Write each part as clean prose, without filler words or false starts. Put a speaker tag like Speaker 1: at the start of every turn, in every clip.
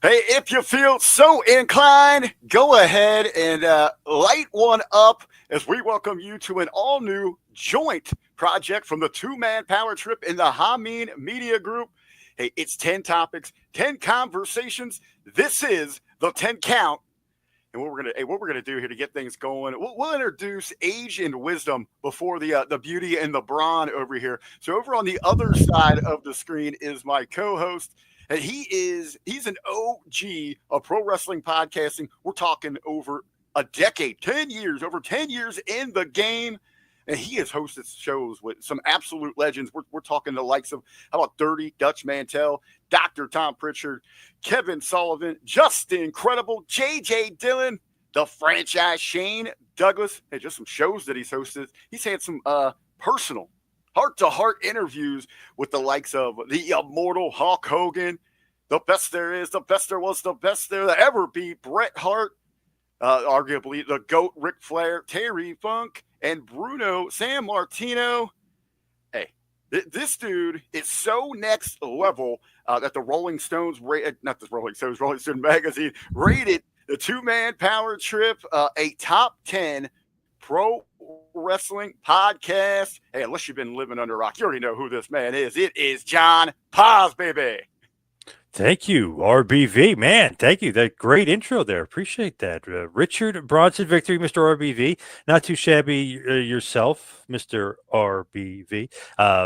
Speaker 1: Hey, if you feel so inclined, go ahead and light one up as we welcome you to an all new joint project from the two-man power trip in the Hamin Media Group. Hey, it's 10 topics, 10 conversations. This is the 10 count. And what we're gonna do here to get things going, we'll introduce age and wisdom before the beauty and the brawn over here. So over on the other side of the screen is my co-host, and he's an OG of pro wrestling podcasting. We're talking over a decade, 10 years, over 10 years in the game. And he has hosted shows with some absolute legends. We're talking the likes of, how about Dirty Dutch Mantel, Dr. Tom Pritchard, Kevin Sullivan, just the incredible J.J. Dillon, the franchise Shane Douglas. Hey, just some shows that he's hosted. He's had some personal heart-to-heart interviews with the likes of the immortal Hulk Hogan, the best there is, the best there was, the best there ever be, Bret Hart, arguably the GOAT Ric Flair, Terry Funk, and Bruno Sammartino. Hey, this dude is so next level that the Rolling Stones, Rolling Stone magazine rated the two-man power trip a top 10 pro wrestling podcast. Hey, unless you've been living under a rock, you already know who this man is. It is John Paz, baby.
Speaker 2: Thank you, RBV. Man, thank you. That great intro there. Appreciate that. Richard Bronson, Vickrey, Mr. RBV. Not too shabby yourself, Mr. RBV.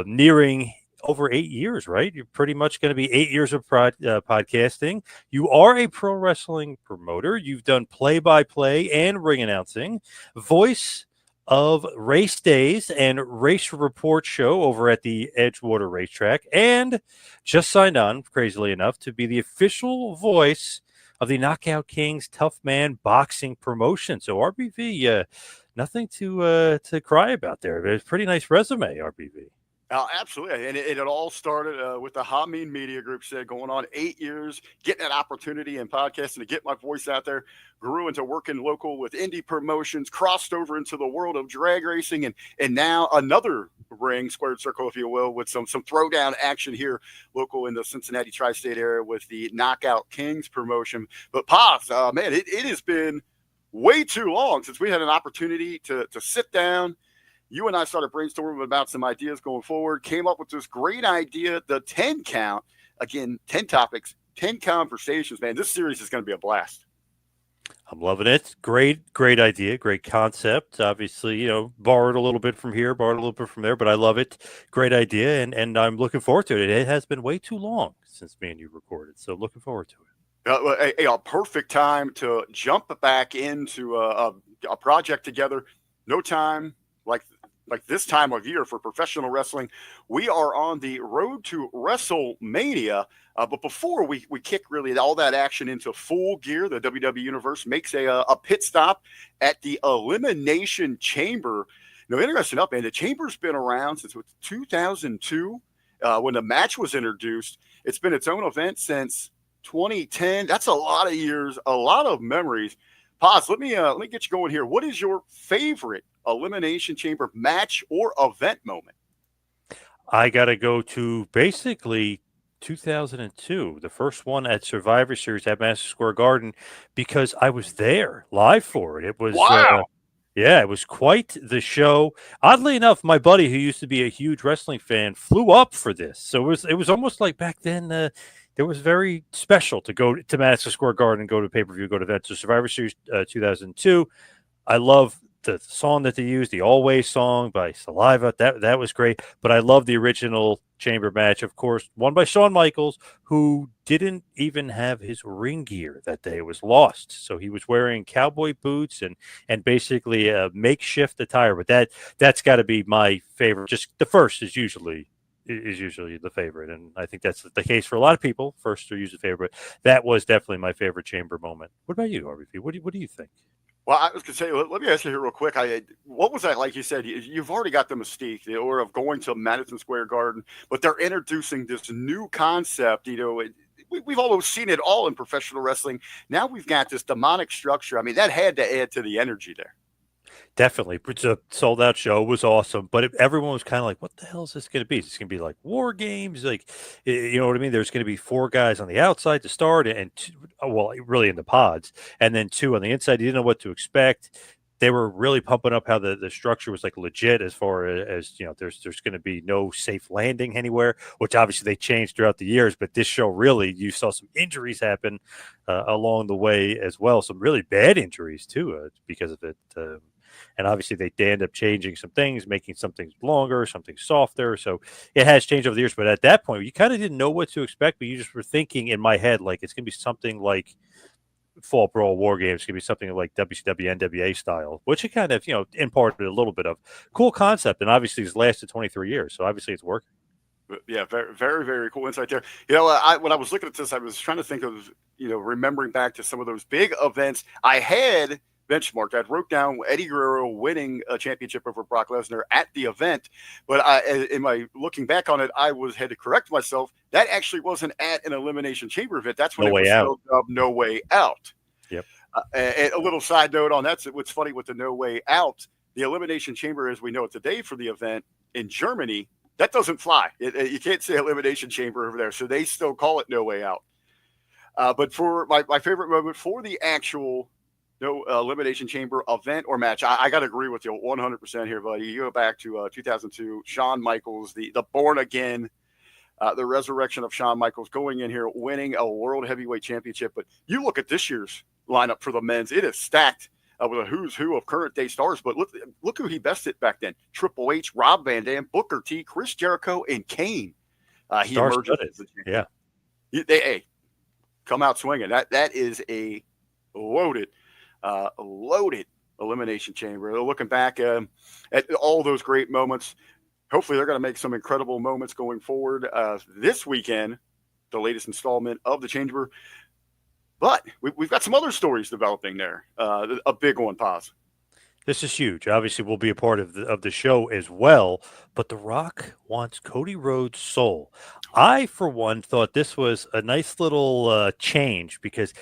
Speaker 2: Nearing over 8 years, right? You're pretty much going to be 8 years of podcasting. You are a pro wrestling promoter. You've done play-by-play and ring announcing. Voice of race days and race report show over at the Edgewater Racetrack, and just signed on, crazily enough, to be the official voice of the Knockout Kings Tough Man boxing promotion. So RBV, nothing to cry about there. It's a pretty nice resume, RBV.
Speaker 1: Absolutely. And it all started with the Hamin Media Group, said going on 8 years, getting that opportunity in podcasting to get my voice out there, grew into working local with indie promotions, crossed over into the world of drag racing, and now another ring, squared circle, if you will, with some throwdown action here local in the Cincinnati tri-state area with the Knockout Kings promotion. But Paz, man, it has been way too long since we had an opportunity to sit down. You and I started brainstorming about some ideas going forward, came up with this great idea, the 10 count. Again, 10 topics, 10 conversations, man. This series is going to be a blast.
Speaker 2: I'm loving it. Great idea. Great concept. Obviously, borrowed a little bit from here, borrowed a little bit from there, but I love it. Great idea. And I'm looking forward to it. It has been way too long since me and you recorded. So looking forward to
Speaker 1: it. A perfect time to jump back into a project together. No time like this time of year for professional wrestling. We are on the road to WrestleMania. But before we kick really all that action into full gear, the WWE Universe makes a pit stop at the Elimination Chamber. Interesting enough, man, the Chamber's been around since 2002 when the match was introduced. It's been its own event since 2010. That's a lot of years, a lot of memories. Paz, let me get you going here. What is your favorite Elimination Chamber match or event moment?
Speaker 2: I got to go to basically 2002, the first one at Survivor Series at Madison Square Garden, because I was there live for it. It was
Speaker 1: wow.
Speaker 2: Yeah, it was quite the show. Oddly enough, my buddy, who used to be a huge wrestling fan, flew up for this. So it was almost like back then. It was very special to go to Madison Square Garden, go to pay-per-view, go to that. So Survivor Series 2002. I love the song that they used, the Always song by Saliva. That was great. But I love the original Chamber match, of course, won by Shawn Michaels, who didn't even have his ring gear that day. It was lost. So he was wearing cowboy boots and basically a makeshift attire. But that's got to be my favorite. Just the first is usually the favorite, and I think that's the case for a lot of people. First are usually the favorite. That was definitely my favorite Chamber moment. What about you, RVP? What do you think?
Speaker 1: Well, I was going to say, let me ask you here real quick. What was that like? You said you've already got the mystique, of going to Madison Square Garden, but they're introducing this new concept. We've almost seen it all in professional wrestling. Now we've got this demonic structure. I mean, that had to add to the energy there.
Speaker 2: Definitely. It's a sold out show. It was awesome. But everyone was kind of like, what the hell is this going to be? Is this going to be like war games? Like, you know what I mean? There's going to be 4 guys on the outside to start and two, well, really in the pods, and then 2 on the inside. You didn't know what to expect. They were really pumping up how the structure was like legit as far as, there's going to be no safe landing anywhere, which obviously they changed throughout the years. But this show really, you saw some injuries happen along the way as well. Some really bad injuries too because of it. And obviously they end up changing some things, making some things longer, something softer. So it has changed over the years. But at that point, you kind of didn't know what to expect, but you just were thinking in my head, like, it's going to be something like Fall Brawl War Games. It's going to be something like WCW NWA style, which it kind of, imparted a little bit of. Cool concept. And obviously it's lasted 23 years. So obviously it's working.
Speaker 1: Yeah, very, very, very cool insight there. When I was looking at this, I was trying to think of, remembering back to some of those big events I had benchmarked. I wrote down Eddie Guerrero winning a championship over Brock Lesnar at the event, but in my looking back on it, had to correct myself. That actually wasn't at an Elimination Chamber event. That's when
Speaker 2: No
Speaker 1: it
Speaker 2: Way
Speaker 1: was
Speaker 2: Out.
Speaker 1: No Way Out.
Speaker 2: Yep.
Speaker 1: And a little side note on that: what's funny with the No Way Out, the Elimination Chamber, as we know it today, for the event in Germany, that doesn't fly. You can't say Elimination Chamber over there, so they still call it No Way Out. But for my favorite moment for the actual Elimination Chamber event or match, I got to agree with you 100% here, buddy. You go back to 2002, Shawn Michaels, the Born Again, the resurrection of Shawn Michaels going in here, winning a World Heavyweight Championship. But you look at this year's lineup for the men's, it is stacked with a who's who of current day stars. But look who he bested back then: Triple H, Rob Van Dam, Booker T, Chris Jericho, and Kane. He emerged as the champion.
Speaker 2: Yeah.
Speaker 1: They come out swinging. That is a loaded Elimination Chamber. They're looking back at all those great moments. Hopefully, they're going to make some incredible moments going forward this weekend, the latest installment of the Chamber. But we've got some other stories developing there. A big one, Paz.
Speaker 2: This is huge. Obviously, we'll be a part of the show as well. But The Rock wants Cody Rhodes' soul. I, for one, thought this was a nice little change because,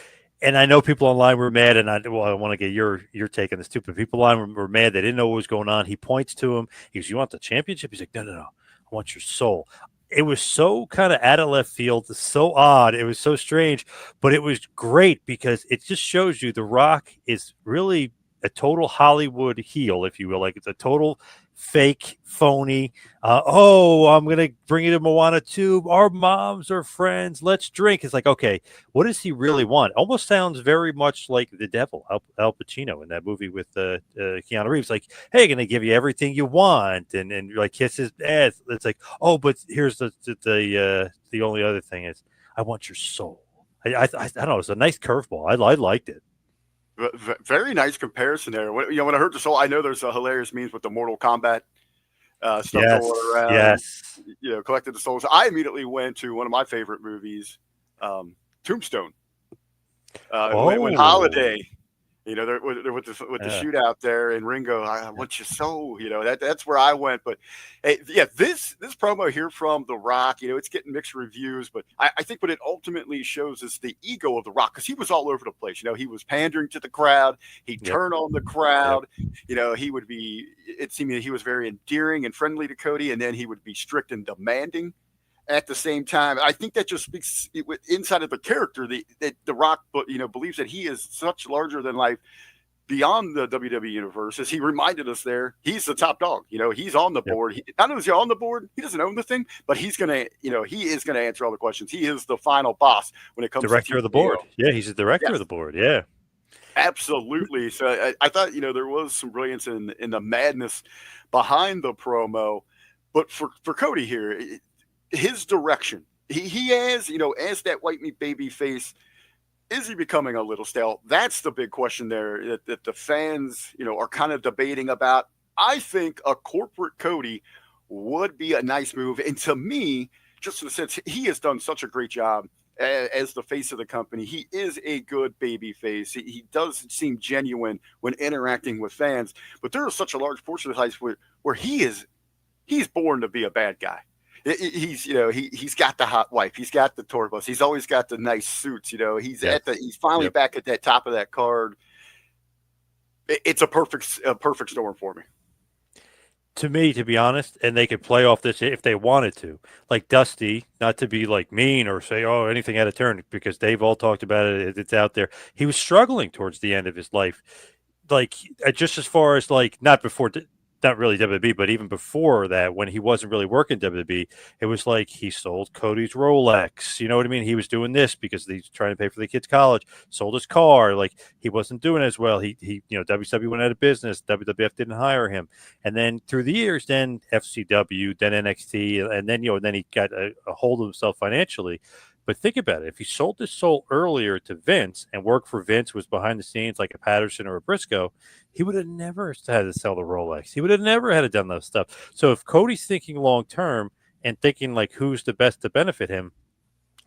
Speaker 2: and I know people online were mad, and I want to get your take on this too. But people online were mad; they didn't know what was going on. He points to him. He goes, "You want the championship?" He's like, "No. I want your soul." It was so kind of out of left field, so odd. It was so strange, but it was great because it just shows you The Rock is really a total Hollywood heel, if you will. Like, it's a total fake, phony. I'm going to bring you to Moana 2. Our moms are friends. Let's drink. It's like, okay, what does he really want? Almost sounds very much like the devil, Al Pacino, in that movie with Keanu Reeves. Like, hey, going to give you everything you want, and like kiss his ass. It's like, oh, but here's the only other thing is, I want your soul. I don't know. It's a nice curveball. I liked it.
Speaker 1: Very nice comparison there. When I heard the soul, I know there's a hilarious memes with the Mortal Kombat stuff going around.
Speaker 2: Yes.
Speaker 1: Collected the souls. I immediately went to one of my favorite movies, Tombstone. When Holiday, with the shootout there, and Ringo, I want your soul. That's where I went. But hey, this promo here from The Rock, it's getting mixed reviews, but I think what it ultimately shows is the ego of The Rock, because he was all over the place. He was pandering to the crowd. He'd turn on the crowd. He would be. It seemed that he was very endearing and friendly to Cody, and then he would be strict and demanding at the same time. I think that just speaks inside of the character that The Rock, believes that he is such larger than life beyond the WWE universe. As he reminded us there, he's the top dog. He's on the board. Not only is he on the board, he doesn't own the thing, but he is going to answer all the questions. He is the final boss when it comes
Speaker 2: director
Speaker 1: to
Speaker 2: of the board. Yeah, he's the director of the board. Yeah.
Speaker 1: Absolutely. So I thought, there was some brilliance in the madness behind the promo, but for Cody here, his direction, he has, as that white meat baby face, is he becoming a little stale? That's the big question there that the fans, are kind of debating about. I think a corporate Cody would be a nice move. And to me, just in the sense, he has done such a great job as the face of the company. He is a good baby face. He does seem genuine when interacting with fans, but there is such a large portion of the life where he's born to be a bad guy. He's got the hot wife. He's got the tour bus. He's always got the nice suits. He's finally back at that top of that card. It's a perfect storm for me.
Speaker 2: To me, to be honest, and they could play off this if they wanted to. Like Dusty, not to be like mean or say, oh, anything out of turn, because they've all talked about it. It's out there. He was struggling towards the end of his life. Like, just as far as like, not before, not really WWE, but even before that, when he wasn't really working WWE, it was like he sold Cody's Rolex. You know what I mean? He was doing this because he's trying to pay for the kid's college, sold his car. Like, he wasn't doing as well. WCW went out of business. WWF didn't hire him. And then through the years, then FCW, then NXT, and then he got a hold of himself financially. But think about it. If he sold his soul earlier to Vince and worked for Vince, was behind the scenes like a Patterson or a Briscoe, he would have never had to sell the Rolex. He would have never had to done those stuff. So if Cody's thinking long term and thinking like who's the best to benefit him,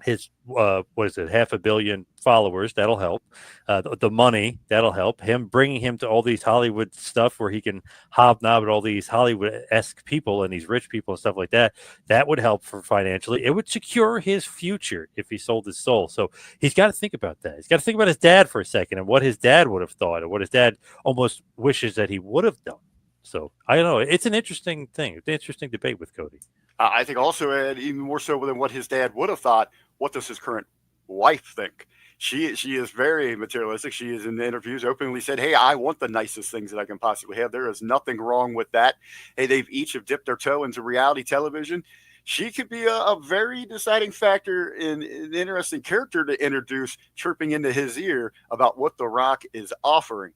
Speaker 2: his what is it, 500 million followers, that'll help. The money, that'll help him, bringing him to all these Hollywood stuff where he can hobnob with all these Hollywood-esque people and these rich people and stuff like that. That would help for financially. It would secure his future if he sold his soul. So he's got to think about that. He's got to think about his dad for a second and what his dad would have thought and what his dad almost wishes that he would have done. So I don't know. It's an interesting thing. It's an interesting debate with Cody.
Speaker 1: I think also, Ed, even more so than what his dad would have thought, what does his current wife think? She is very materialistic. She is in the interviews openly said, "Hey, I want the nicest things that I can possibly have. There is nothing wrong with that." Hey, they've each have dipped their toe into reality television. She could be a very deciding factor in an interesting character to introduce, chirping into his ear about what The Rock is offering.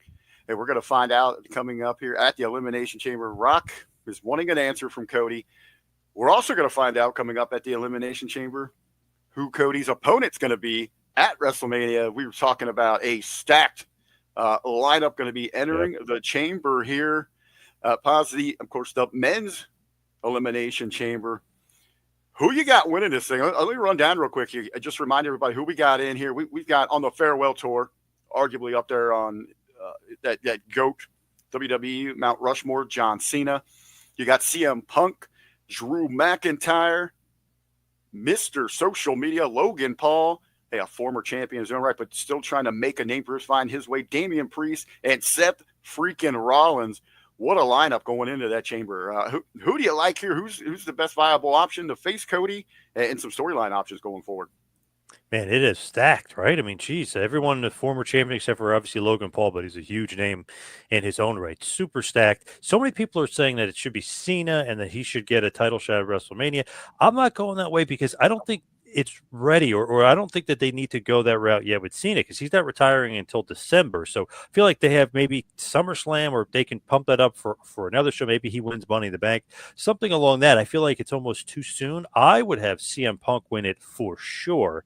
Speaker 1: And we're going to find out coming up here at the Elimination Chamber. Rock is wanting an answer from Cody. We're also going to find out coming up at the Elimination Chamber who Cody's opponent's going to be at WrestleMania. We were talking about a stacked lineup going to be entering the chamber here. Of course, the men's Elimination Chamber. Who you got winning this thing? Let me run down real quick here. Just remind everybody who we got in here. We've got on the farewell tour, arguably up there on that GOAT, WWE, Mount Rushmore, John Cena. You got CM Punk, Drew McIntyre, Mr. Social Media, Logan Paul, a former champion in his own right, but still trying to make a name for his, find his way, Damian Priest, and Seth freaking Rollins. What a lineup going into that chamber. Who do you like here? Who's the best viable option to face Cody, and some storyline options going forward?
Speaker 2: Man, it is stacked, right? I mean, geez, everyone, the former champion, except for obviously Logan Paul, but he's a huge name in his own right. Super stacked. So many people are saying that it should be Cena and that he should get a title shot at WrestleMania. I'm not going that way because I don't think it's ready, or I don't think that they need to go that route yet with Cena because he's not retiring until December. So I feel like they have maybe SummerSlam, or they can pump that up for another show. Maybe he wins Money in the Bank, something along that. I feel like it's almost too soon. I would have CM Punk win it for sure.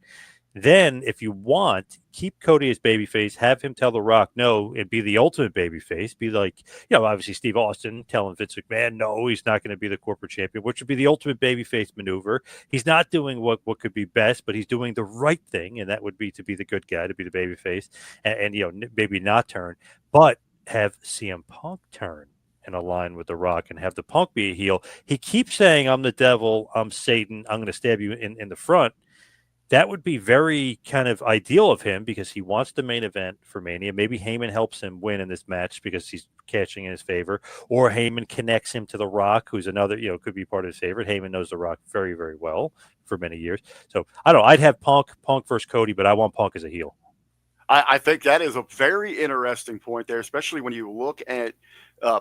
Speaker 2: Then, if you want, keep Cody as babyface, have him tell The Rock no, and be the ultimate babyface. Be like, obviously Steve Austin telling Vince McMahon, no, he's not going to be the corporate champion, which would be the ultimate babyface maneuver. He's not doing what could be best, but he's doing the right thing, and that would be to be the good guy, to be the babyface, and maybe not turn, but have CM Punk turn and align with The Rock and have the Punk be a heel. He keeps saying, I'm the devil, I'm Satan, I'm going to stab you in the front. That would be very kind of ideal of him because he wants the main event for Mania. Maybe Hamin helps him win in this match because he's catching in his favor, or Hamin connects him to The Rock, who's another, could be part of his favorite. Hamin knows The Rock very, very well for many years. So I don't know. I'd have Punk versus Cody, but I want Punk as a heel.
Speaker 1: I think that is a very interesting point there, especially when you look at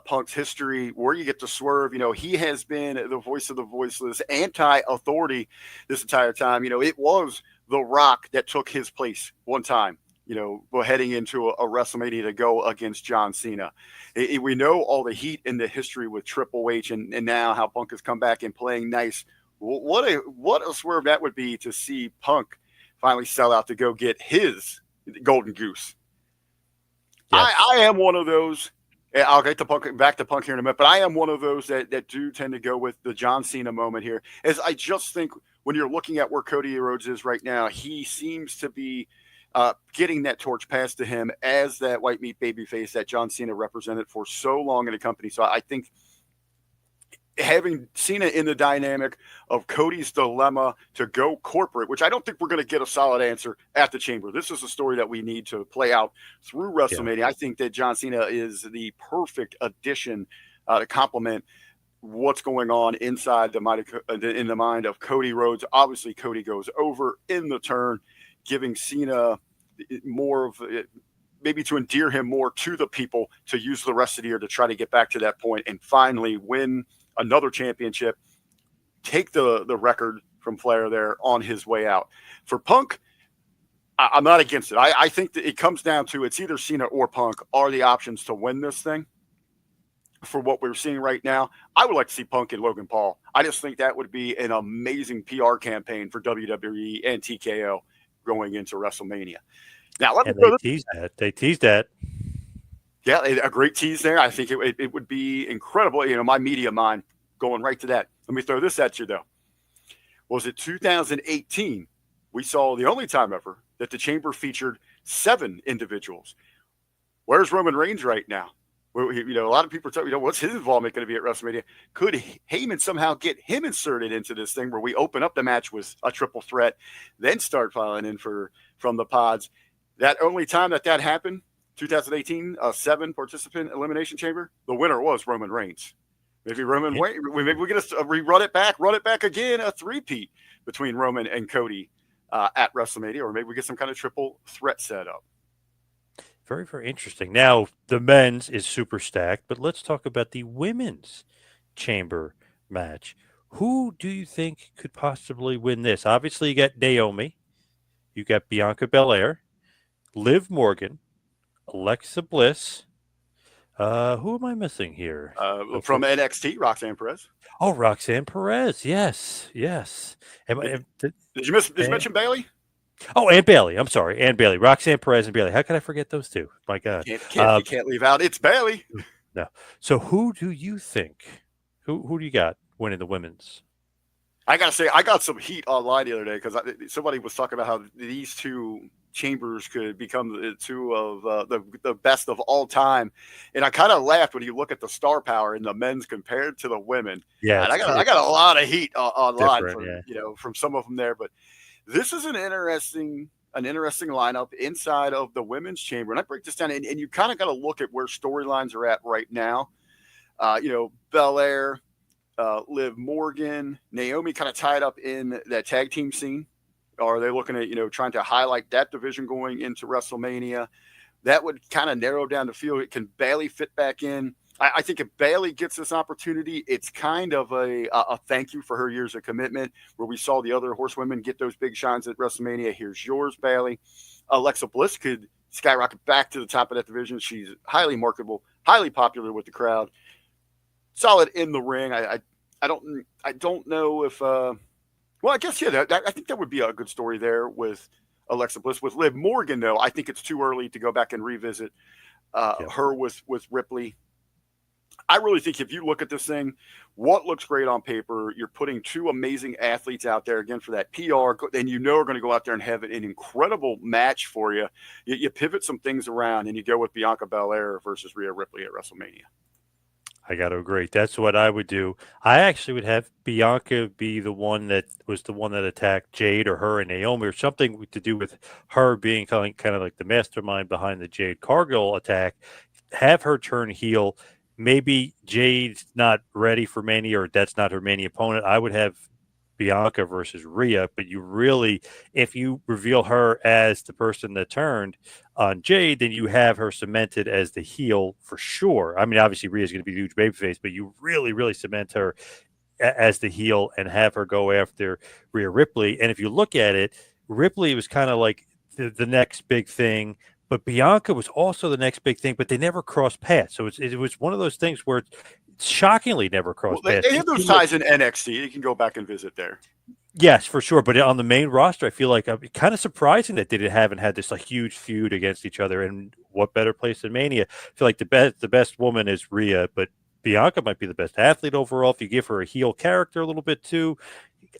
Speaker 1: Punk's history, where you get to swerve. He has been the voice of the voiceless, anti-authority this entire time. It was The Rock that took his place one time, heading into a WrestleMania to go against John Cena. We know all the heat in the history with Triple H, and now how Punk has come back and playing nice. What a swerve that would be to see Punk finally sell out to go get his golden goose. Yes. I am one of those. I'll get back to Punk here in a minute, but I am one of those that do tend to go with the John Cena moment here. As I just think when you're looking at where Cody Rhodes is right now, he seems to be getting that torch passed to him as that white meat babyface that John Cena represented for so long in the company. So I think having Cena in the dynamic of Cody's dilemma to go corporate, which I don't think we're going to get a solid answer at the Chamber. This is a story that we need to play out through
Speaker 2: Yeah.
Speaker 1: WrestleMania. I think that John Cena is the perfect addition to complement what's going on inside in the mind of Cody Rhodes. Obviously, Cody goes over in the turn, giving Cena more of it, maybe to endear him more to the people, to use the rest of the year to try to get back to that point and finally win another championship, take the record from Flair there on his way out. For Punk, I'm not against it. I think that it comes down to it's either Cena or Punk are the options to win this thing. For what we're seeing right now, I would like to see Punk and Logan Paul. I just think that would be an amazing PR campaign for WWE and TKO going into WrestleMania. Now, let me
Speaker 2: And they teased that.
Speaker 1: Yeah, a great tease there. I think it would be incredible. You know, my media mind going right to that. Let me throw this at you, though. Was it 2018? We saw the only time ever that the Chamber featured 7 individuals. Where's Roman Reigns right now? You know, a lot of people are talking, what's his involvement going to be at WrestleMania? Could Hamin somehow get him inserted into this thing where we open up the match with a triple threat, then start filing in from the pods? That only time that happened, 2018, a 7-participant Elimination Chamber, the winner was Roman Reigns. Maybe maybe we're going to run it back again, a three-peat between Roman and Cody at WrestleMania, or maybe we get some kind of triple threat set up.
Speaker 2: Very, very interesting. Now, the men's is super stacked, but let's talk about the women's chamber match. Who do you think could possibly win this? Obviously, you got Naomi, you got Bianca Belair, Liv Morgan, Alexa Bliss. Who am I missing here?
Speaker 1: From NXT, Roxanne Perez.
Speaker 2: Oh, Roxanne Perez. Yes.
Speaker 1: Did you mention Bailey?
Speaker 2: Oh, and Bailey. I'm sorry. And Bailey. Roxanne Perez and Bailey. How could I forget those two? My God.
Speaker 1: You can't leave out. It's Bailey.
Speaker 2: No. So who do you think? Who do you got winning the women's?
Speaker 1: I got to say, I got some heat online the other day because somebody was talking about how these two chambers could become the two of the best of all time. And I kind of laughed when you look at the star power in the men's compared to the women.
Speaker 2: Yeah.
Speaker 1: And I got a lot of heat online from some of them there, but this is an interesting lineup inside of the women's chamber. And I break this down, and you kind of got to look at where storylines are at right now. Belair, Liv Morgan, Naomi kind of tied up in that tag team scene. Or are they looking at, trying to highlight that division going into WrestleMania? That would kind of narrow down the field. Can Bailey fit back in? I think if Bailey gets this opportunity, it's kind of a thank you for her years of commitment, where we saw the other horsewomen get those big shines at WrestleMania. Here's yours, Bailey. Alexa Bliss could skyrocket back to the top of that division. She's highly marketable, highly popular with the crowd, solid in the ring. I don't know if I guess I think that would be a good story there with Alexa Bliss. With Liv Morgan, though, I think it's too early to go back and revisit her with Ripley. I really think if you look at this thing, what looks great on paper, you're putting 2 amazing athletes out there again for that PR, and are going to go out there and have an incredible match for you. You pivot some things around, and you go with Bianca Belair versus Rhea Ripley at WrestleMania.
Speaker 2: I got to agree. That's what I would do. I actually would have Bianca be the one that attacked Jade, or her and Naomi, or something to do with her being kind of like the mastermind behind the Jade Cargill attack. Have her turn heel. Maybe Jade's not ready for Mania, or that's not her Mania opponent. I would have Bianca versus Rhea, but if you reveal her as the person that turned on Jade, then you have her cemented as the heel for sure. I mean, obviously Rhea's going to be the huge babyface, but you really, really cement her as the heel and have her go after Rhea Ripley. And if you look at it, Ripley was kind of like the next big thing, but Bianca was also the next big thing, but they never crossed paths. So it was one of those things where it shockingly never crossed paths.
Speaker 1: They have those ties in NXT. You can go back and visit there.
Speaker 2: Yes, for sure. But on the main roster, I feel like kind of surprising that they haven't had this huge feud against each other. And what better place than Mania? I feel like the best woman is Rhea, but Bianca might be the best athlete overall. If you give her a heel character a little bit too,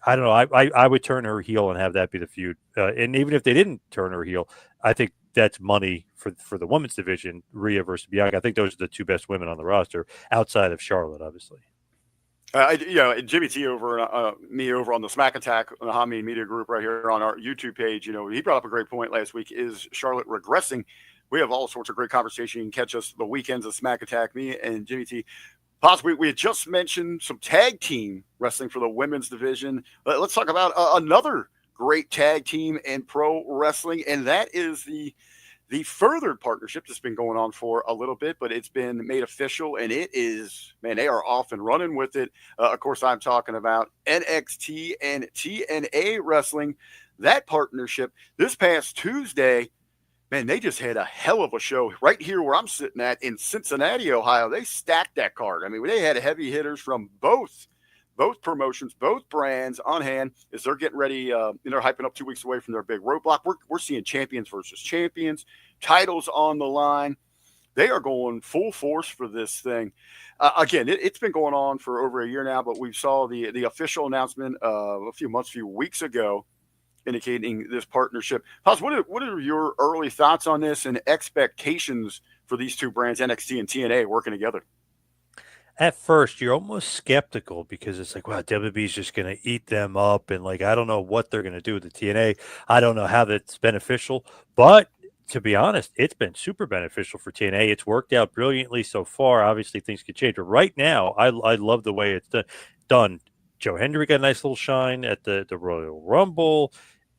Speaker 2: I don't know. I would turn her heel and have that be the feud. And even if they didn't turn her heel, I think that's money for the women's division, Rhea versus Bianca. I think those are the 2 best women on the roster outside of Charlotte, obviously.
Speaker 1: Jimmy T over me over on the Smack Attack on the Hamin Media Group right here on our YouTube page. He brought up a great point last week. Is Charlotte regressing? We have all sorts of great conversation. You can catch us the weekends of Smack Attack. Me and Jimmy T. Possibly, we had just mentioned some tag team wrestling for the women's division. Let's talk about another great tag team in pro wrestling, and that is the furthered partnership that's been going on for a little bit, but it's been made official, and it is, man, they are off and running with it. Of course, I'm talking about NXT and TNA wrestling. That partnership this past Tuesday, man, they just had a hell of a show right here where I'm sitting at in Cincinnati, Ohio. They stacked that card. I mean, they had heavy hitters from both promotions, both brands on hand as they're getting ready. They're hyping up 2 weeks away from their big roadblock. We're seeing champions versus champions, titles on the line. They are going full force for this thing. Again, it's been going on for over a year now, but we saw the official announcement a few weeks ago indicating this partnership. Paz, what are your early thoughts on this and expectations for these two brands, NXT and TNA, working together?
Speaker 2: At first, you're almost skeptical because it's like, wow, WWE's just going to eat them up. And like, I don't know what they're going to do with the TNA. I don't know how that's beneficial. But to be honest, it's been super beneficial for TNA. It's worked out brilliantly so far. Obviously, things could change. But right now, I love the way it's done. Joe Hendry got a nice little shine at the Royal Rumble.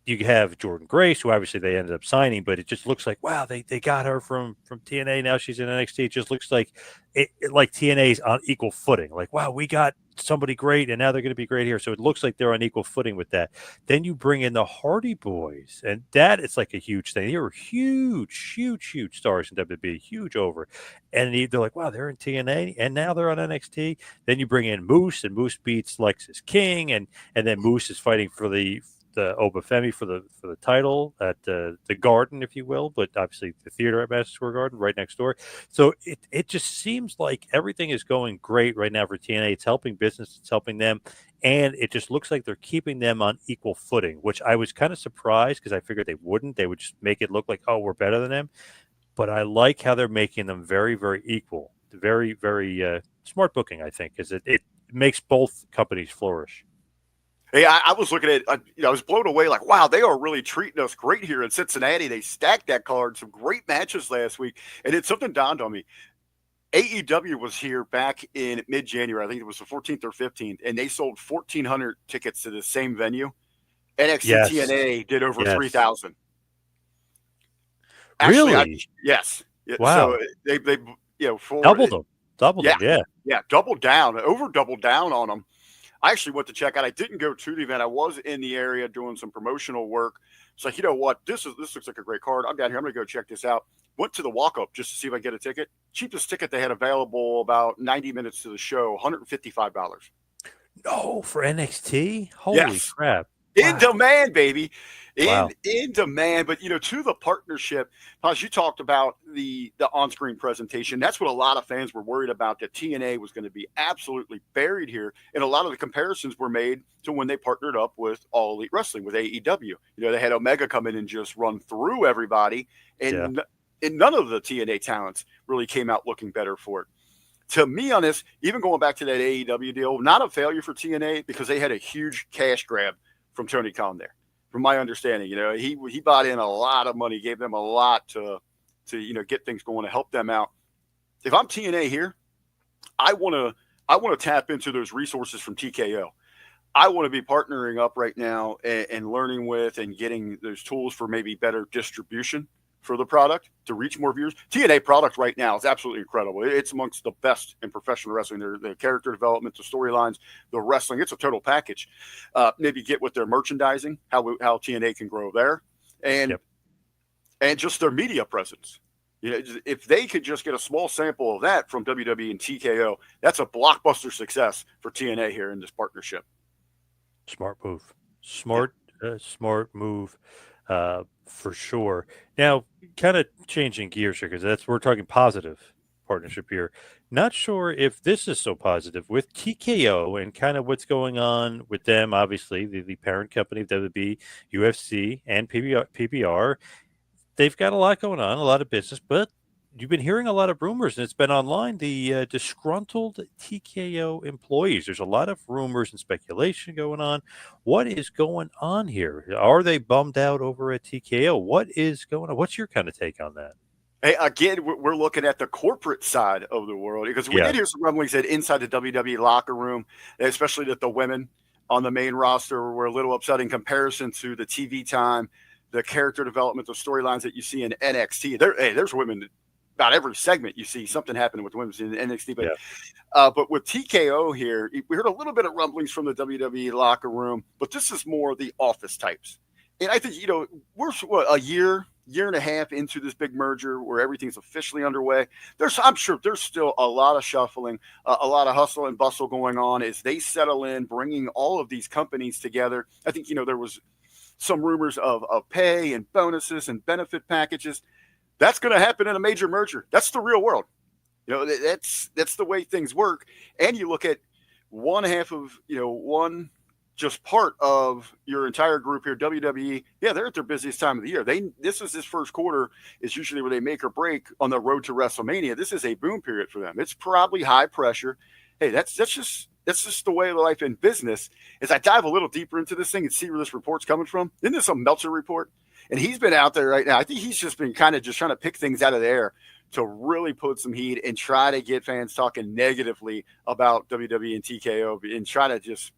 Speaker 2: You have Jordan Grace, who obviously they ended up signing, but it just looks like, wow, they got her from TNA. Now she's in NXT. It just looks like like TNA's on equal footing. Like, wow, we got somebody great, and now they're going to be great here. So it looks like they're on equal footing with that. Then you bring in the Hardy Boys, and that is like a huge thing. They were huge stars in WWE, huge over. And they're like, wow, they're in TNA, and now they're on NXT. Then you bring in Moose, and Moose beats Lexis King, and then Moose is fighting for the Obafemi for the title at the Garden, if you will, but obviously the theater at Madison Square Garden right next door. So it just seems like everything is going great right now for TNA. It's helping business, it's helping them, and it just looks like they're keeping them on equal footing, which I was kind of surprised because I figured they wouldn't. They would just make it look like, oh, we're better than them. But I like how they're making them very, very equal. Very, very smart booking, I think, because it makes both companies flourish.
Speaker 1: Hey, I was looking at, I was blown away. Like, wow, they are really treating us great here in Cincinnati. They stacked that card, some great matches last week, and it's something dawned on me. AEW was here back in mid-January. I think it was the 14th or 15th, and they sold 1,400 tickets to the same venue. NXT TNA did over 3,000.
Speaker 2: Actually,
Speaker 1: really? Yes.
Speaker 2: Wow.
Speaker 1: So they
Speaker 2: doubled them. Doubled them.
Speaker 1: Yeah, doubled down on them. I actually went to check out. I didn't go to the event. I was in the area doing some promotional work. It's like, you know what? This looks like a great card. I'm down here. I'm going to go check this out. Went to the walk-up just to see if I get a ticket. Cheapest ticket they had available about 90 minutes to the show, $155.
Speaker 2: No, for NXT? Holy crap.
Speaker 1: In demand, baby.
Speaker 2: Wow.
Speaker 1: In demand. But, to the partnership, as you talked about the on-screen presentation, that's what a lot of fans were worried about, that TNA was going to be absolutely buried here. And a lot of the comparisons were made to when they partnered up with All Elite Wrestling, with AEW. They had Omega come in and just run through everybody. And none of the TNA talents really came out looking better for it. To me on this, even going back to that AEW deal, not a failure for TNA because they had a huge cash grab from Tony Khan there. From my understanding, he bought in a lot of money, gave them a lot to get things going, to help them out. If I'm TNA here, I want to tap into those resources from TKO. I want to be partnering up right now and learning with and getting those tools for maybe better distribution for the product to reach more viewers. TNA product right now is absolutely incredible. It's amongst the best in professional wrestling. The character development, the storylines, the wrestling, it's a total package. Maybe get with their merchandising, how TNA can grow there, and just their media presence. If they could just get a small sample of that from WWE and TKO, that's a blockbuster success for TNA here in this partnership.
Speaker 2: Smart move. Smart move. For sure. Now, kind of changing gears here, because we're talking positive partnership here. Not sure if this is so positive with TKO and kind of what's going on with them. Obviously, the parent company of WWE, UFC, and PBR. They've got a lot going on, a lot of business, but you've been hearing a lot of rumors, and it's been online. The disgruntled TKO employees. There's a lot of rumors and speculation going on. What is going on here? Are they bummed out over at TKO? What is going on? What's your kind of take on that?
Speaker 1: Hey, again, we're looking at the corporate side of the world because we
Speaker 2: Yeah.
Speaker 1: did hear some rumblings that inside the WWE locker room, especially that the women on the main roster were a little upset in comparison to the TV time, the character development, the storylines that you see in NXT. There's women about every segment you see something happening with women in NXT. But with TKO here, we heard a little bit of rumblings from the WWE locker room, but this is more the office types. And I think, we're a year and a half into this big merger where everything's officially underway. I'm sure there's still a lot of shuffling, a lot of hustle and bustle going on as they settle in, bringing all of these companies together. I think, there was some rumors of pay and bonuses and benefit packages. That's going to happen in a major merger. That's the real world. That's the way things work. And you look at one half of, one just part of your entire group here, WWE. Yeah, they're at their busiest time of the year. This first quarter is usually where they make or break on the road to WrestleMania. This is a boom period for them. It's probably high pressure. Hey, that's just the way of life in business. As I dive a little deeper into this thing and see where this report's coming from, isn't this a Meltzer report? And he's been out there right now. I think he's just been kind of just trying to pick things out of the air to really put some heat and try to get fans talking negatively about WWE and TKO and try to just,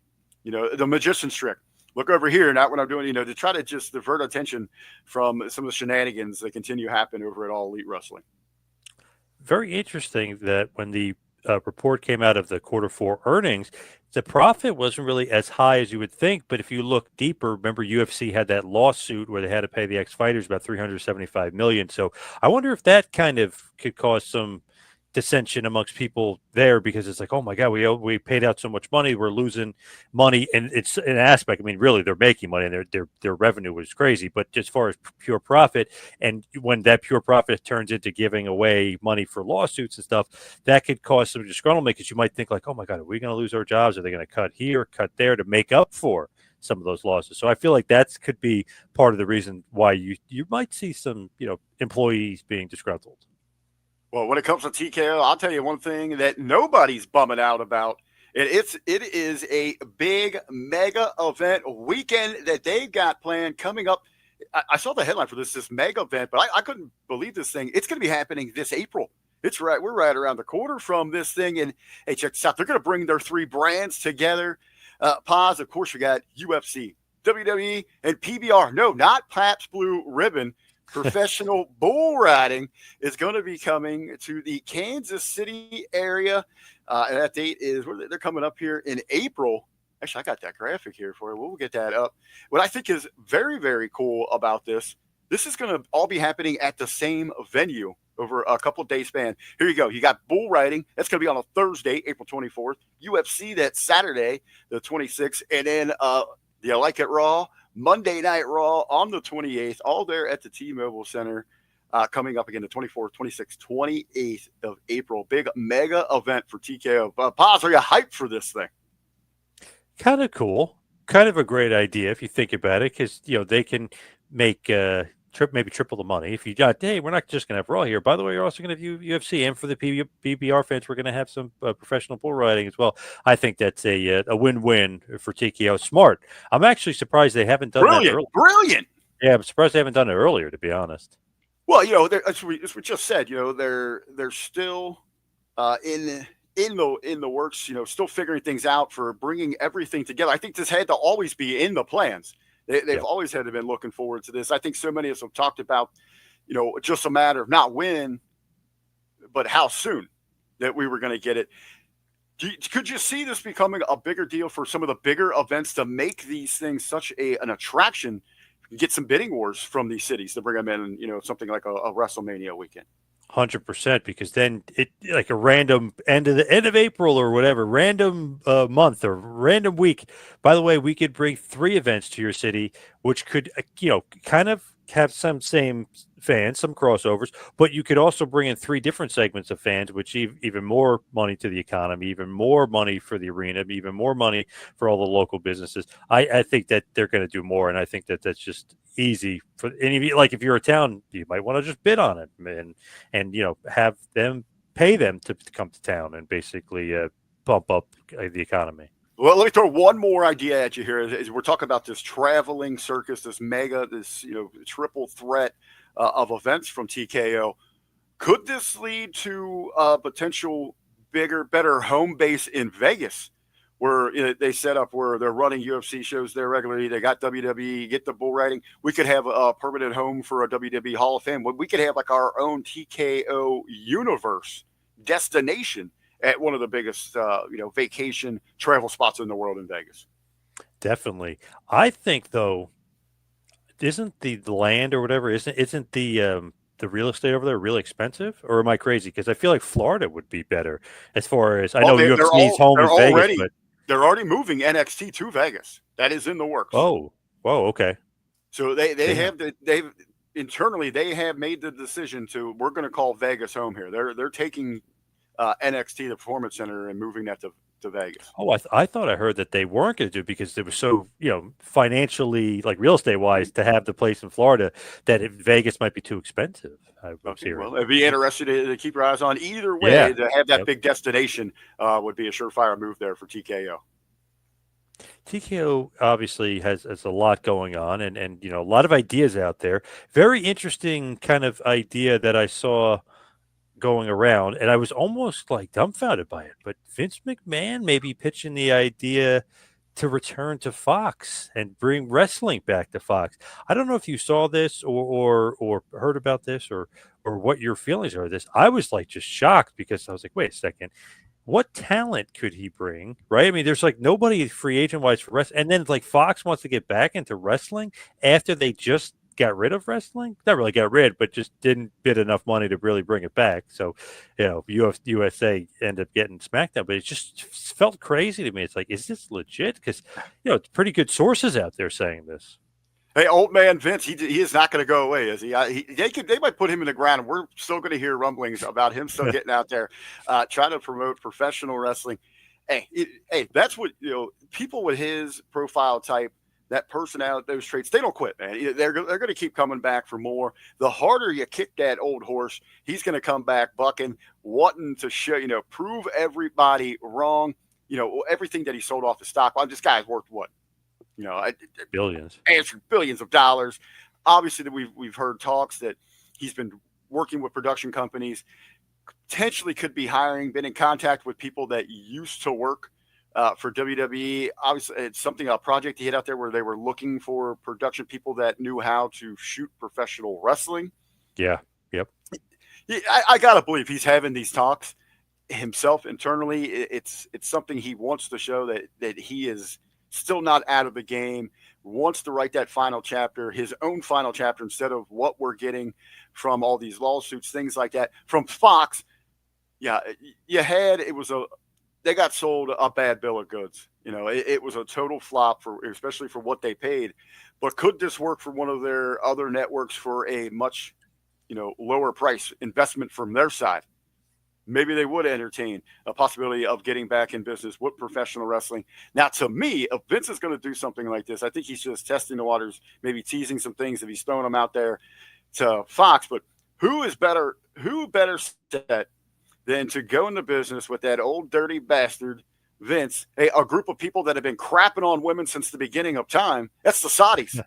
Speaker 1: the magician's trick. Look over here, not what I'm doing, to try to just divert attention from some of the shenanigans that continue to happen over at All Elite Wrestling.
Speaker 2: Very interesting that when the report came out of the Q4 earnings, the profit wasn't really as high as you would think. But if you look deeper, remember UFC had that lawsuit where they had to pay the ex-fighters about $375 million. So I wonder if that kind of could cause some dissension amongst people there, because it's like, oh my God, we paid out so much money, we're losing money. And it's an aspect, I mean, really they're making money and their revenue was crazy, but as far as pure profit, and when that pure profit turns into giving away money for lawsuits and stuff, that could cause some disgruntlement, because you might think like, oh my God, are we going to lose our jobs? Are they going to cut here, cut there to make up for some of those losses? So I feel like that could be part of the reason why you might see some, employees being disgruntled.
Speaker 1: Well, when it comes to TKO, I'll tell you one thing that nobody's bumming out about. It is a big mega event weekend that they've got planned coming up. I saw the headline for this mega event, but I couldn't believe this thing. It's going to be happening this April. It's right. We're right around the corner from this thing. And hey, check this out. They're going to bring their three brands together. Pause. Of course, you got UFC, WWE, and PBR. No, not Pabst Blue Ribbon. Professional bull riding is going to be coming to the Kansas City area. And that date is, they're coming up here in April. Actually, I got that graphic here for you. We'll get that up. What I think is very, very cool about this is going to all be happening at the same venue over a couple of days span. Here you go. You got bull riding. That's going to be on a Thursday, April 24th. UFC that Saturday, the 26th. And then do you like it raw? Monday Night Raw on the 28th, all there at the T-Mobile Center, coming up again the 24th, 26th, 28th of April. Big mega event for TKO. Paz, are you hyped for this thing?
Speaker 2: Kind of cool. Kind of a great idea if you think about it, because, they can make maybe triple the money. If you got, hey, we're not just going to have Raw here. By the way, you're also going to have UFC, and for the PBR fans, we're going to have some professional bull riding as well. I think that's a win-win for TKO. Smart. I'm actually surprised they haven't done that earlier.
Speaker 1: Brilliant.
Speaker 2: Yeah, I'm surprised they haven't done it earlier, to be honest.
Speaker 1: Well, as we just said, they're still in the works. Still figuring things out for bringing everything together. I think this had to always be in the plans. They've always had to been looking forward to this. I think so many of us have talked about, just a matter of not when, but how soon that we were going to get it. Could you see this becoming a bigger deal for some of the bigger events to make these things such an attraction? Get some bidding wars from these cities to bring them in, something like a WrestleMania weekend.
Speaker 2: 100%, because then it like a random end of April or whatever, random month or random week. By the way, we could bring 3 events to your city, which could kind of have some same fans, some crossovers, but you could also bring in 3 different segments of fans, which even more money to the economy, even more money for the arena, even more money for all the local businesses. I think that they're going to do more, and I think that that's just easy for any, like if you're a town, you might want to just bid on it and have them pay them to come to town and basically bump up the economy.
Speaker 1: Well, let me throw one more idea at you here. As we're talking about this traveling circus, this triple threat of events from TKO. Could this lead to a potential bigger, better home base in Vegas, where they set up where they're running UFC shows there regularly? They got WWE, get the bull riding. We could have a permanent home for a WWE Hall of Fame. We could have like our own TKO universe destination at one of the biggest, vacation travel spots in the world in Vegas.
Speaker 2: Definitely. I think though, isn't the land or whatever, isn't the real estate over there really expensive, or am I crazy? Because I feel like Florida would be better as far as I know UFC's home is Vegas, but
Speaker 1: they're already moving NXT to Vegas. That is in the works.
Speaker 2: Oh, okay.
Speaker 1: So they've internally they have made the decision we're going to call Vegas home here. They're taking NXT, the Performance Center, and moving that to Vegas.
Speaker 2: Oh, I thought I heard that they weren't going to do it because it was so, financially, like real estate wise, to have the place in Florida, that Vegas might be too expensive.
Speaker 1: Well, it'd be interesting to keep your eyes on. Either way, to have that big destination would be a surefire move there for TKO.
Speaker 2: TKO obviously has a lot going on and a lot of ideas out there. Very interesting kind of idea that I saw going around, and I was almost like dumbfounded by it. But Vince McMahon may be pitching the idea to return to Fox and bring wrestling back to Fox. I don't know if you saw this or heard about this or what your feelings are of this. I was like just shocked because I was like, wait a second, what talent could he bring? Right? I mean, there's like nobody free agent wise for wrestling, and then like Fox wants to get back into wrestling after they just got rid of wrestling. Not really got rid, but just didn't bid enough money to really bring it back. So, USA ended up getting SmackDown, but it just felt crazy to me. It's like, is this legit? Because it's pretty good sources out there saying this.
Speaker 1: Hey, old man Vince, he is not going to go away, is he? They might put him in the ground, and we're still going to hear rumblings about him still getting out there, trying to promote professional wrestling. Hey, that's what people with his profile type, that personality, those traits, they don't quit, man. They're going to keep coming back for more. The harder you kick that old horse, he's going to come back bucking, wanting to show, prove everybody wrong. Everything that he sold off the stock. Well, this guy's worth what?
Speaker 2: Billions.
Speaker 1: Answered billions of dollars. Obviously, that we've heard talks that he's been working with production companies, potentially could be hiring, been in contact with people that used to work for WWE. Obviously, it's a project he had out there where they were looking for production people that knew how to shoot professional wrestling.
Speaker 2: Yeah. Yep.
Speaker 1: I gotta believe he's having these talks himself internally. It's something he wants to show that he is still not out of the game, wants to write that final chapter, his own final chapter, instead of what we're getting from all these lawsuits, things like that. From Fox, they got sold a bad bill of goods. It was a total flop, especially for what they paid. But could this work for one of their other networks for a much, lower price investment from their side? Maybe they would entertain a possibility of getting back in business with professional wrestling. Now, to me, if Vince is going to do something like this, I think he's just testing the waters, maybe teasing some things if he's throwing them out there to Fox. But who better set than to go into business with that old dirty bastard, Vince, a group of people that have been crapping on women since the beginning of time? That's the Saudis.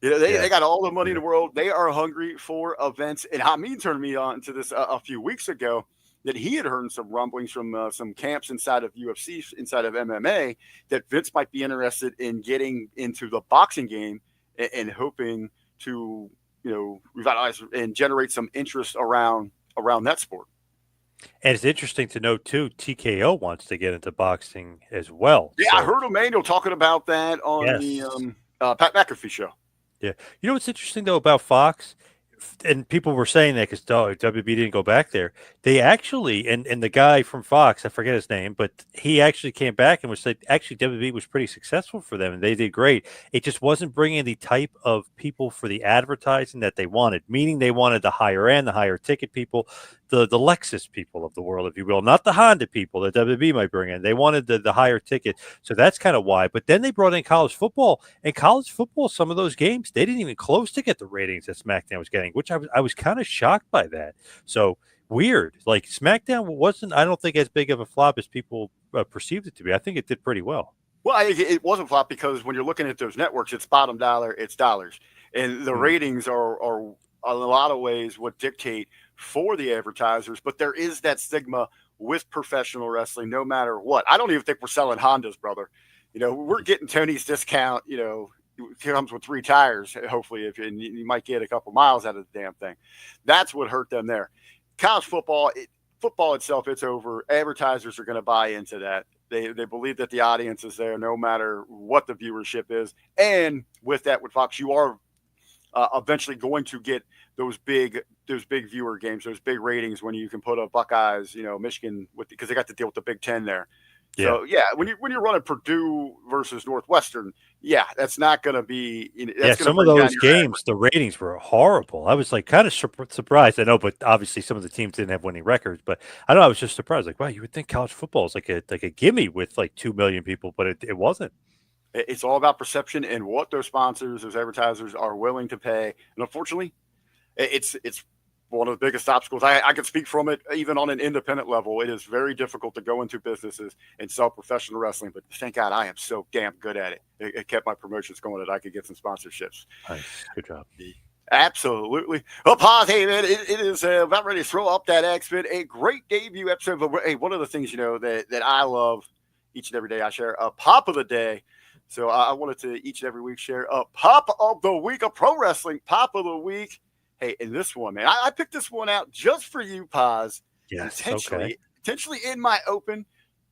Speaker 1: They got all the money in the world. They are hungry for events. And Hamin turned me on to this a few weeks ago, that he had heard some rumblings from some camps inside of UFC, inside of MMA, that Vince might be interested in getting into the boxing game and hoping to, revitalize and generate some interest around that sport.
Speaker 2: And it's interesting to note too, TKO wants to get into boxing as well.
Speaker 1: Yeah, so I heard Emmanuel talking about that on the Pat McAfee show.
Speaker 2: Yeah. What's interesting though about Fox? and people were saying that because WB didn't go back there. They actually, and the guy from Fox, I forget his name, but he actually came back and was said actually WB was pretty successful for them and they did great. It just wasn't bringing the type of people for the advertising that they wanted, meaning they wanted the higher end, the higher ticket people, the Lexus people of the world, if you will, not the Honda people that WB might bring in. They wanted the higher ticket. So that's kind of why. But then they brought in college football, and college football, some of those games, they didn't even close to get the ratings that SmackDown was getting, which I was kind of shocked by that. So weird. Like SmackDown wasn't, I don't think, as big of a flop as people perceived it to be. I think it did pretty well.
Speaker 1: Well, it wasn't flop because when you're looking at those networks, it's bottom dollar, it's dollars. And the ratings are in a lot of ways what dictate for the advertisers. But there is that stigma with professional wrestling, no matter what. I don't even think we're selling Hondas, brother. We're getting Tony's discount, it comes with 3 tires, hopefully, and you might get a couple miles out of the damn thing. That's what hurt them there. College football, football itself, it's over. Advertisers are going to buy into that. They believe that the audience is there no matter what the viewership is. And with that, with Fox, you are eventually going to get those big viewer games, those big ratings when you can put a Buckeyes, Michigan, because they got to deal with the Big Ten there. Yeah. So when you're running Purdue versus Northwestern, that's not going to be.
Speaker 2: Some of those games, the ratings were horrible. I was like kind of surprised. I know, but obviously some of the teams didn't have winning records. But I don't know. I was just surprised. Like, wow, you would think college football is like a gimme with like 2 million people, but it wasn't.
Speaker 1: It's all about perception and what those sponsors, those advertisers are willing to pay. And unfortunately, it's one of the biggest obstacles. I can speak from it even on an independent level. It is very difficult to go into businesses and sell professional wrestling, but thank God I am so damn good at it. It kept my promotions going that I could get some sponsorships.
Speaker 2: Nice. Good job.
Speaker 1: Absolutely. Well, pause. Hey, man, it is about ready to throw up that X-Men. A great debut episode. But hey, one of the things, that I love each and every day, I share a pop of the day. So I wanted to each and every week share a pop of the week, a pro wrestling pop of the week. Hey, in this one, man, I picked this one out just for you, Paz.
Speaker 2: Yes,
Speaker 1: intentionally in my open.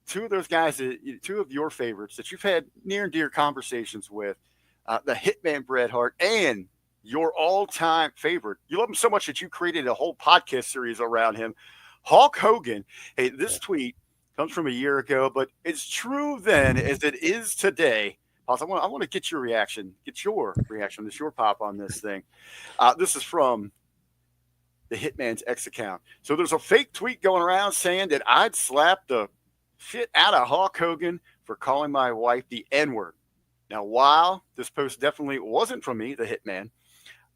Speaker 1: 2 of those guys, 2 of your favorites that you've had near and dear conversations with, the Hitman Bret Hart and your all-time favorite. You love him so much that you created a whole podcast series around him, Hulk Hogan. Hey, this tweet comes from a year ago, but it's true then as it is today. Paz, I want to get your reaction. It's your pop on this thing. This is from the Hitman's X account. So there's a fake tweet going around saying that I'd slap the shit out of Hulk Hogan for calling my wife the N-word. Now, while this post definitely wasn't from me, the Hitman,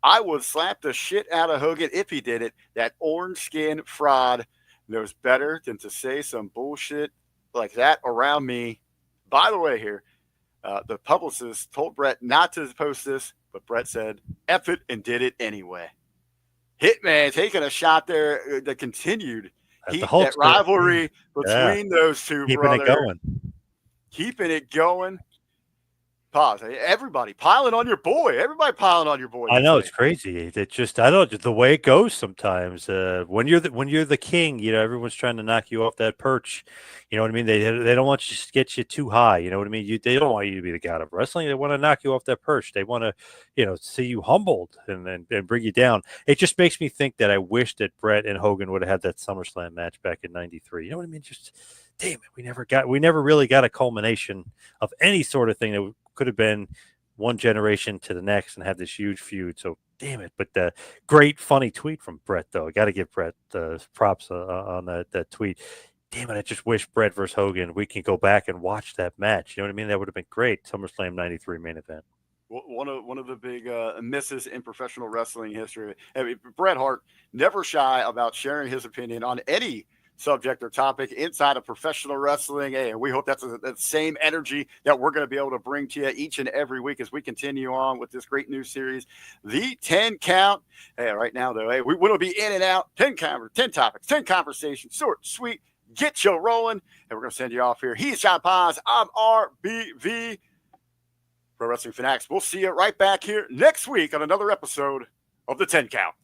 Speaker 1: I would slap the shit out of Hogan if he did it. That orange skin fraud knows better than to say some bullshit like that around me. By the way, here, the publicist told Bret not to post this, but Bret said, F it, and did it anyway. Hitman taking a shot there that continued that rivalry between those 2, Keeping it going. Pause. Everybody piling on your boy.
Speaker 2: I know it's crazy. It just, I don't know, the way it goes sometimes. When you're the king, everyone's trying to knock you off that perch. You know what I mean? They don't want you to get you too high. You know what I mean? They don't want you to be the god of wrestling. They want to knock you off that perch. They want to, see you humbled and bring you down. It just makes me think that I wish that Bret and Hogan would have had that SummerSlam match back in '93. You know what I mean? Just damn it, we never really got a culmination of any sort of thing that could have been one generation to the next and have this huge feud. So damn it. But the great funny tweet from Bret, though. I got to give Bret props on that tweet. Damn it, I just wish Bret versus Hogan, we can go back and watch that match. You know what I mean? That would have been great. SummerSlam '93 main event.
Speaker 1: One of the big misses in professional wrestling history. I mean, Bret Hart never shy about sharing his opinion on any subject or topic inside of professional wrestling. Hey, and we hope that's the same energy that we're going to be able to bring to you each and every week as we continue on with this great new series, the 10 Count. Hey, right now, though, we will be in and out, 10 topics, 10 conversations, short, sweet, get you rolling. And we're going to send you off here. He's John Paz. I'm RBV, Pro Wrestling Fanatics. We'll see you right back here next week on another episode of the 10 Count.